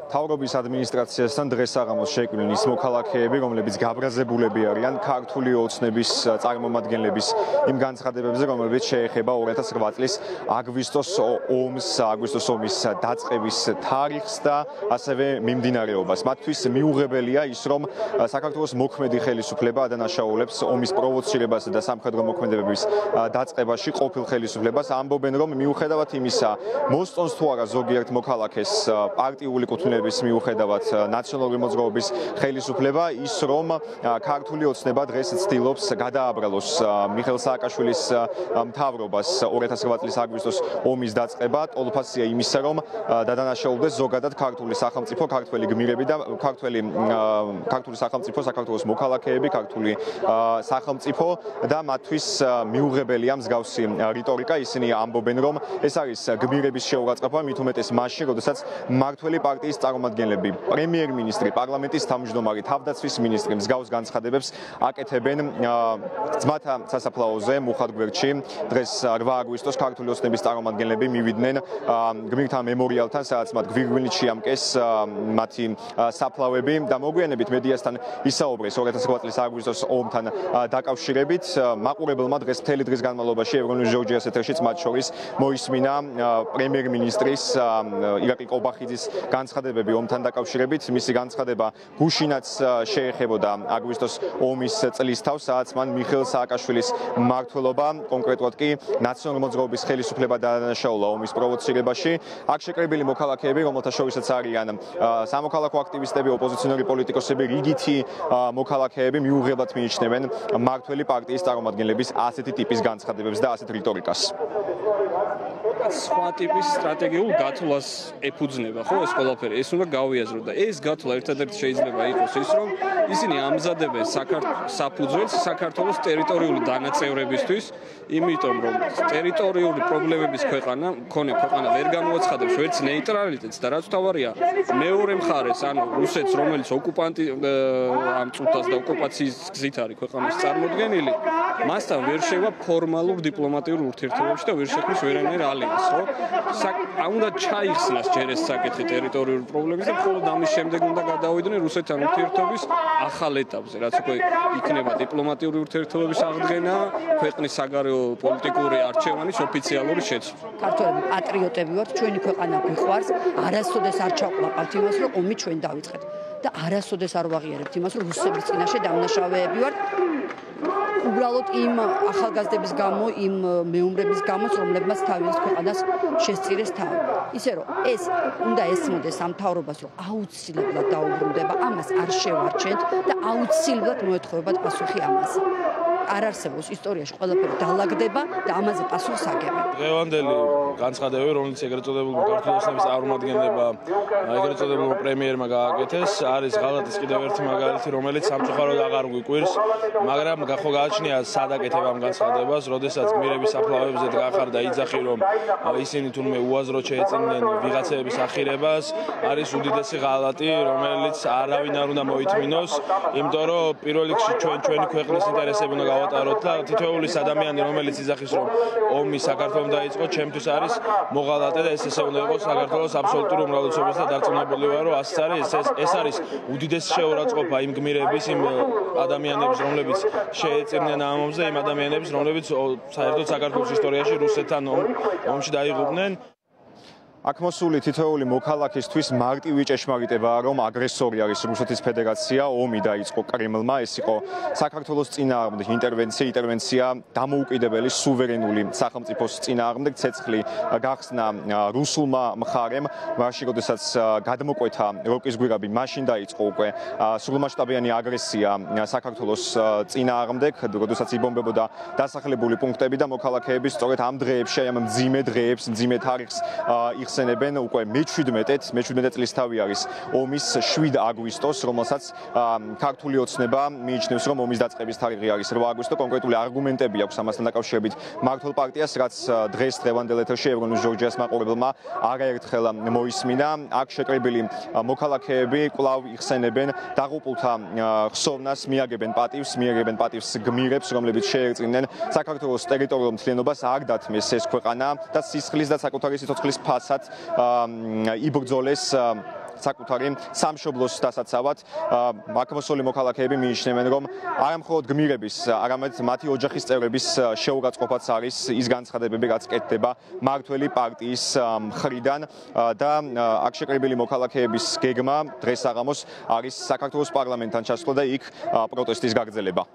მთავრობის ადმინისტრაციასთან დღეს საღამოს შეკვდნენ ის მოქალაქეები, რომლებიც გაბრაზებულები არიან ქართული ოცნების წარმომადგენლების იმ განცხადებებზე, რომლებიც შეეხება 2008 წლის აგვისტოს ომის დაწყების თარიღს და ასევე მიმდინარეობას. მათთვის მიუღებელია ის, რომ საქართველოს მოქმედი ხელისუფლება ადანაშაულებს ომის პროვოცირებასა და სამხედრო მოქმედებების დაწყებაში ყოფილ ხელისუფლებას. ამბობენ, რომ მიუხედავად იმისა, მოსწონს თუ არა ზოგიერთ მოქალაქეს პარტიული კუთვნილების მიუხედავად ნაციონალური მოძრაობის ხელისუფლება, ის რომ ქართული ოცნება დღეს ცდილობს გადააბრალოს მიხეილ სააკაშვილის მთავრობას 2008 წლის აგვისტოს ომის დაწყება, ტოლფასია იმისა, რომ დადანაშაულდეს ზოგადად ქართული სახელმწიფო, ქართველი გმირები და ქართული სახელმწიფო, საქართველოს მოქალაქეები, ქართული სახელმწიფო და მათთვის მიუღებელია მსგავსი რიტორიკა. ისინი ამბობენ, რომ ეს არის გმირების შეურაცხყოფა, მით უმეტეს მასში, როდესაც მმართველი პარტიის წარმომადგენლები, პრემიერ-მინისტრი, პარლამენტის თავმჯდომარე, თავდაცვის მინისტრი მსგავს განცხადებებს აკეთებენ ძმათა სასაფლაოზე, მუხად გვერდში. დღეს 8 აგვისტოს ქართული ოცნების წარმომადგენლები მივიდნენ გმირთა მემორიალთან, სადაც მათ გვირგვინით შეამკეს მათი საფლავები და მოგვიანებით მედიასთან ისაუბრეს 2008 წლის აგვისტოს ომთან დაკავშირებით. მაყურებელმა დღეს მთელი დღის განმავლობაში ევრონიუს ჯორჯიას ეთერშიც მათ შორის მოისმინა პრემიერ-მინისტრის ირაკლი კობახიძის განცხადებები ომთან დაკავშირებით. მისი განცხადება გუშინაც შეეხებოდა აგვისტოს ომის წლის თავს, სადაც მან მიხეილ სააკაშვილის მმართველობა, კონკრეტულად კი ნაციონალური მოძრაობის ხელისუფლება დაადანაშაულა ომის პროვოცირებაში. აქ შეკრებილი მოქალაქეები, რომელთა შორისაც არიან სამოქალაქო აქტივისტები, ოპოზიციონერი პოლიტიკოსები, რიგითი მოქალაქეები მიუღებლად მიიჩნევენ მმართველი პარტიის წარმომადგენლების ასეთი ტიპის განცხადებებს და ასეთ რიტორიკას. სხვა ტიპის სტრატეგიულ გათვლას ეფუძნება, ხო, ეს ყველაფერი. ეს უნდა გავიაზრო და ეს გათვლა ერთადერთი შეიძლება იყოს ის, რომ ისინი ამზადებენ საფუძველს საქართველოს ტერიტორიული დანაწევრებისთვის, იმიტომ რომ ტერიტორიული პრობლემების ქვეყანა ვერ გამოაცხადებს ვერც ნეიტრალიტეტს და რაც თავარია, მეორე მხარეს, ანუ რუსეთს, რომელიც ოკუპანტი ამ წუთას და ოკუპაციის გზით არის ქვეყანის წარმოდგენილი, მასთან ვერ შევა ფორმალურ დიპლომატიურ ურთიერთობებში და ვერ შექმნის ვერანაირ ალიანსს, ხო? უნდა ჩაიხსნას ჯერ ეს საკითხი ტერიტორიული პრობლემის და მხოლოდ ამის შემდეგ უნდა გადავიდნენ რუსეთთან ურთიერთობის ახალ ეტაპზე, რაც უკვე იქნება დიპლომატიური ურთიერთობების აღდგენა, ქვეყნის საგარეო პოლიტიკური არჩევანის ოფიციალური შეცვლა. ქართველები პატრიოტები ვართ, ჩვენი ქვეყანა გვიყვარს, არასოდეს არ ჩავყლაპავთ იმას, რომ ომი ჩვენ დავიწყეთ და არასოდეს არ ვაღიარებთ იმას, რომ რუსების წინაშე დამნაშავეები ვართ. უბრალოდ იმ ახალგაზრდების გამო, იმ მეომრების გამო, რომლებმაც თავის ქვეყანას შესწირეს თავი. ისე რომ ეს უნდა ესმოდეს ამ მთავრობას, რომ აუცილებლად დაუბრუნდება, ამას არ შევარჩენთ და აუცილებლად მოეთხოვებათ პასუხი ამაზე. არ არსებობს ისტორიაში ყველაფერი დალაგდება და ამაზე პასუხს აგებენ. დღევანდელი განცხადებები, რომელიც ეგრეთ წოდებულმა ქართული ოცნების წარმომადგენლებმა, ეგრეთ წოდებულმა პრემიერმა გააკეთეს, არის ღალატის კიდევ ერთი მაგალითი, რომელიც სამწუხაროდ აღარ გვიკვირს, მაგრამ ხო გააჩნია სად აკეთებ ამ განცხადებას, როდესაც გმირების საფლავებზე დგახარ და იძახი, რომ ისინი თუნმე უაზროდ შეეწინნენ ვიღაცების ახირებას, არის უდიდესი ღალატი, რომელიც არავინ არ უნდა მოითმინოს, იმიტომ რომ პირველ რიგში ჩვენი ქვეყნის ინტერესები უნდა გავატაროთ და თითოეული ადამიანი, რომელიც იძახის, რომ ომი საქართველოს დაიწყო, ჩემთვის არის მოღალატე და ეს უნდა იყოს საქართველოს აბსოლუტური უმრავლესობის და დარწმუნებული ვარ, რომ ასეც არის, ეს არის უდიდესი შეურაცხყოფა იმ გმირების, იმ ადამიანების, რომლებიც შეეწირნენ ამ ომზე, იმ ადამიანების, რომლებიც საერთოდ საქართველოს ისტორიაში რუსეთთან ომში დაიღუპნენ. აქ მოსული თითოეული მოქალაქისთვის მარტივი ჭეშმარიტებაა, რომ აგრესორი არის რუსეთის ფედერაცია, ომი დაიწყო კრემლმა, ეს იყო საქართველოს წინააღმდეგ ინტერვენცია, დამოუკიდებელი სუვერენული სახელმწიფოს წინააღმდეგ, ცეცხლი გახსნა რუსულმა მხარემ, მაშინ როდესაც გადმოკვეთა როკის გვირაბი, მაშინ დაიწყო უკვე სრულმასშტაბიანი აგრესია საქართველოს წინააღმდეგ, როდესაც იბომბებოდა დასახლებული პუნქტები და მოქალაქეები სწორედ ამ დღეებში, ამ მძიმე დღეებს, მძიმე თარიღს იხსენებენ უკვე მე-17 წლისთავი არის ომის 7 აგვისტოს, რომელსაც ქართული ოცნება მიიჩნევს, რომ ომის დაწყების თარიღი არის 8 აგვისტო, კონკრეტული არგუმენტები აქვს ამასთან დაკავშირებით მმართველ პარტიას, რაც დღევანდელ ეთერში ევრონიუს ჯორჯიას მაყურებელმა არაერთხელ მოისმინა. აქ შეკრებილი მოქალაქეები კვლავ იხსენებენ დაღუპულთა ხსოვნას, მიაგებენ პატივს გმირებს, რომლებიც შეერწინნენ საქართველოს ტერიტორიულ მთლიანობას, არ დათმეს ეს ქვეყანა და სისხლის და საკუთარი სიცოცხლის ფასად იბრძოლეს საკუთარი სამშობლოს დასაცავად. აქ მოსული მოქალაქეები მიიჩნევენ, რომ არა მხოლოდ გმირების, არამედ მათი ოჯახის წევრების შეურაცხყოფაც არის ის განცხადებები, რაც კეთდება მმართველი პარტიის მხრიდან და აქ შეკრებილი მოქალაქეების გეგმა დღეს საღამოს არის საქართველოს პარლამენტთან ჩასვლა და იქ პროტესტის გაგრძელება.